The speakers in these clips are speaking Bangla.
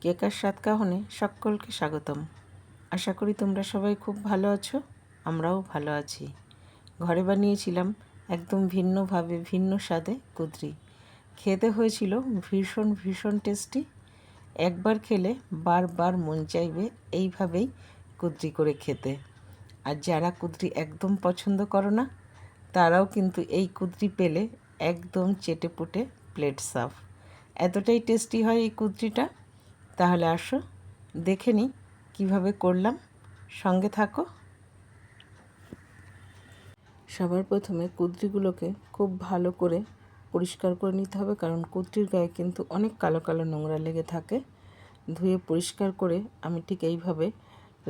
কেকার স্বাদ কাহনে সকলকে স্বাগতম। আশা করি তোমরা সবাই খুব ভালো আছো, আমরাও ভালো আছি। ঘরে বানিয়েছিলাম একদম ভিন্নভাবে ভিন্ন স্বাদে কুদরি। খেতে হয়েছিল ভীষণ ভীষণ টেস্টি। একবার খেলে বারবার মন চাইবে এইভাবেই কুদরি করে খেতে। আর যারা কুদরি একদম পছন্দ করো না, তারাও কিন্তু এই কুদরি পেলে একদম চেটেপুটে প্লেট সাফ। এতটাই টেস্টি হয় এই কুদরিটা। তাহলে আসো দেখে নিই কীভাবে করলাম, সঙ্গে থাকো। সবার প্রথমে কুদরিগুলোকে খুব ভালো করে পরিষ্কার করে নিতে হবে, কারণ কুদরির গায়ে কিন্তু অনেক কালো কালো নোংরা লেগে থাকে। ধুয়ে পরিষ্কার করে আমি ঠিক এইভাবে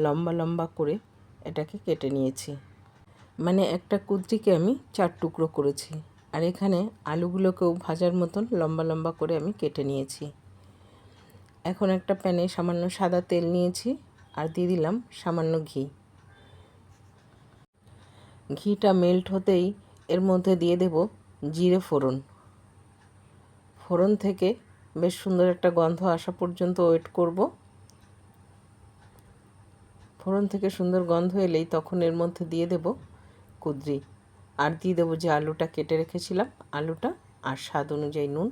লম্বা লম্বা করে এটাকে কেটে নিয়েছি। মানে একটা কুদরিকে আমি 4 টুকরো করেছি। আর এখানে আলুগুলোকেও ভাজার মতন লম্বা লম্বা করে আমি কেটে নিয়েছি। এখন একটা প্যানে সামান্য সাদা তেল নিয়েছি আর দিয়ে দিলাম সামান্য ঘি। ঘিটা মেল্ট হতেই এর মধ্যে দিয়ে দেব জিরে ফোড়ন। ফোড়ন থেকে বেশ সুন্দর একটা গন্ধ আসা পর্যন্ত ওয়েট করব। ফোড়ন থেকে সুন্দর গন্ধ এলেই তখন এর মধ্যে দিয়ে দেব কুদরি, আর দিয়ে দেবো যে আলুটা কেটে রেখেছিলাম আলুটা, আর স্বাদ অনুযায়ী নুন,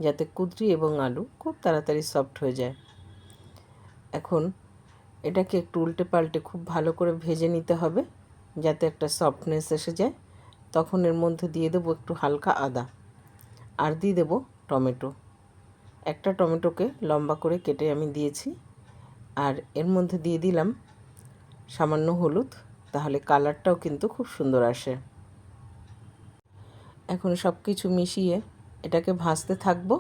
যাতে কুদরি এবং আলু খুব তাড়াতাড়ি সফট হয়ে যায়। এখন এটাকে একটু উল্টে পাল্টে খুব ভালো করে ভেজে নিতে হবে, যাতে একটা সফটনেস এসে যায়। তখন এর মধ্যে দিয়ে দেবো একটু হালকা আদা, আর দিয়ে দেবো টমেটো। একটা টমেটোকে লম্বা করে কেটে আমি দিয়েছি। আর এর মধ্যে দিয়ে দিলাম সামান্য হলুদ, তাহলে কালারটাও কিন্তু খুব সুন্দর আসে। এখন সব কিছু মিশিয়ে এটাকে ভাজতে থাকবো।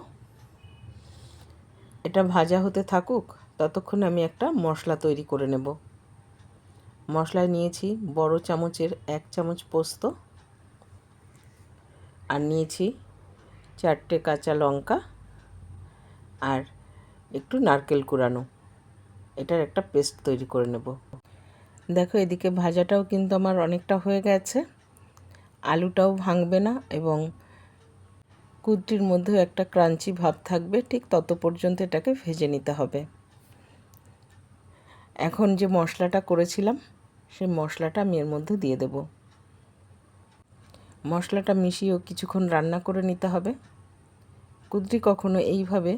এটা ভাজা হতে থাকুক, ততক্ষণে আমি একটা মশলা তৈরি করে নেব। মশলায় নিয়েছি বড় চামচের 1 চামচ পোস্ত, আর নিয়েছি 4টে কাঁচা লঙ্কা, আর একটু নারকেল কুড়ানো। এটার একটা পেস্ট তৈরি করে নেব। দেখো এদিকে ভাজাটাও কিন্তু আমার অনেকটা হয়ে গেছে। আলুটাও ভাঙবে না এবং কুদরির মধ্যেও একটা ক্রাঞ্চি ভাব থাকবে, ঠিক তত পর্যন্ত এটাকে ভেজে নিতে হবে। এখন যে মশলাটা করেছিলাম সেই মশলাটা আমি এর মধ্যে দিয়ে দেব। মশলাটা মিশিয়েও কিছুক্ষণ রান্না করে নিতে হবে। কুদরি কখনো এইভাবে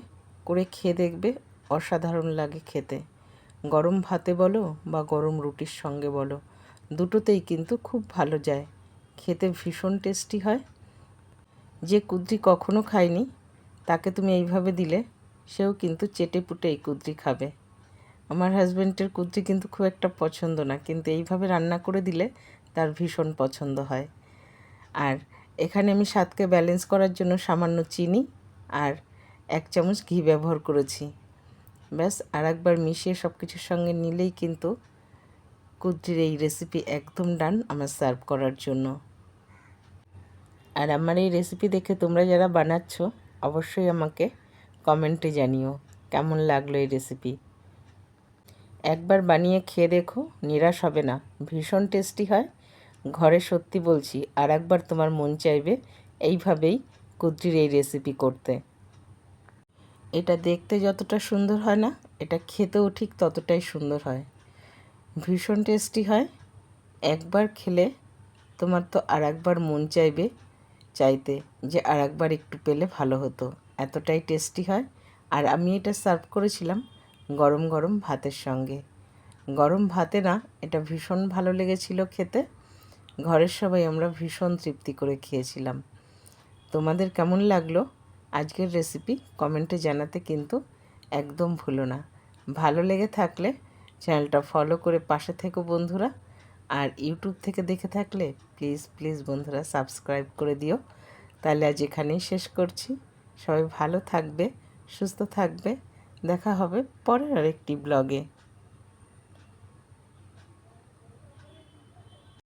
করে খেয়ে দেখবে, অসাধারণ লাগে খেতে। গরম ভাতে বলো বা গরম রুটির সঙ্গে বলো, দুটোতেই কিন্তু খুব ভালো যায়, খেতে ভীষণ টেস্টি হয়। যে কুদরি কখনো খায়নি তাকে তুমি এইভাবে দিলে সেও কিন্তু চেটেপুটে এই কুদরি খাবে। আমার হাজব্যান্ডের কুদরি কিন্তু খুব একটা পছন্দ না, কিন্তু এইভাবে রান্না করে দিলে তার ভীষণ পছন্দ হয়। আর এখানে আমি স্বাদকে ব্যালেন্স করার জন্য সামান্য চিনি আর 1 চামচ ঘি ব্যবহার করেছি। ব্যাস, আর একবার মিশিয়ে সব কিছুর সঙ্গে নিলেই কিন্তু কুদরির এই রেসিপি একদম ডান আমার সার্ভ করার জন্য। আর আমার এই রেসিপি দেখে তোমরা যারা বানাচ্ছ অবশ্যই আমাকে কমেন্টে জানিও কেমন লাগলো এই রেসিপি। একবার বানিয়ে খেয়ে দেখো, নিরাশ হবে না, ভীষণ টেস্টি হয়। ঘরে সত্যি বলছি, আর একবার তোমার মন চাইবে এইভাবেই কুদরির এই রেসিপি করতে। এটা দেখতে যতটা সুন্দর হয় না, এটা খেতেও ঠিক ততটাই সুন্দর হয়, ভীষণ টেস্টি হয়। একবার খেলে তোমার তো আর একবার মন চাইবে চাইতে যে আর একবার একটু পেলে ভালো হতো, এতটাই টেস্টি হয়। আর আমি এটা সার্ভ করেছিলাম গরম গরম ভাতের সঙ্গে। গরম ভাতে না, এটা ভীষণ ভালো লেগেছিল খেতে। ঘরের সবাই আমরা ভীষণ তৃপ্তি করে খেয়েছিলাম। তোমাদের কেমন লাগলো আজকের রেসিপি কমেন্টে জানাতে কিন্তু একদম ভুলো না। ভালো লেগে থাকলে চ্যানেলটা ফলো করে পাশে থেকো বন্ধুরা। আর ইউটিউব থেকে দেখে থাকলে প্লিজ প্লিজ বন্ধুরা সাবস্ক্রাইব করে দিও। তাহলে আজ এখানেই শেষ করছি। সবাই ভালো থাকবে, সুস্থ থাকবে। দেখা হবে পরের আরেকটি ব্লগে।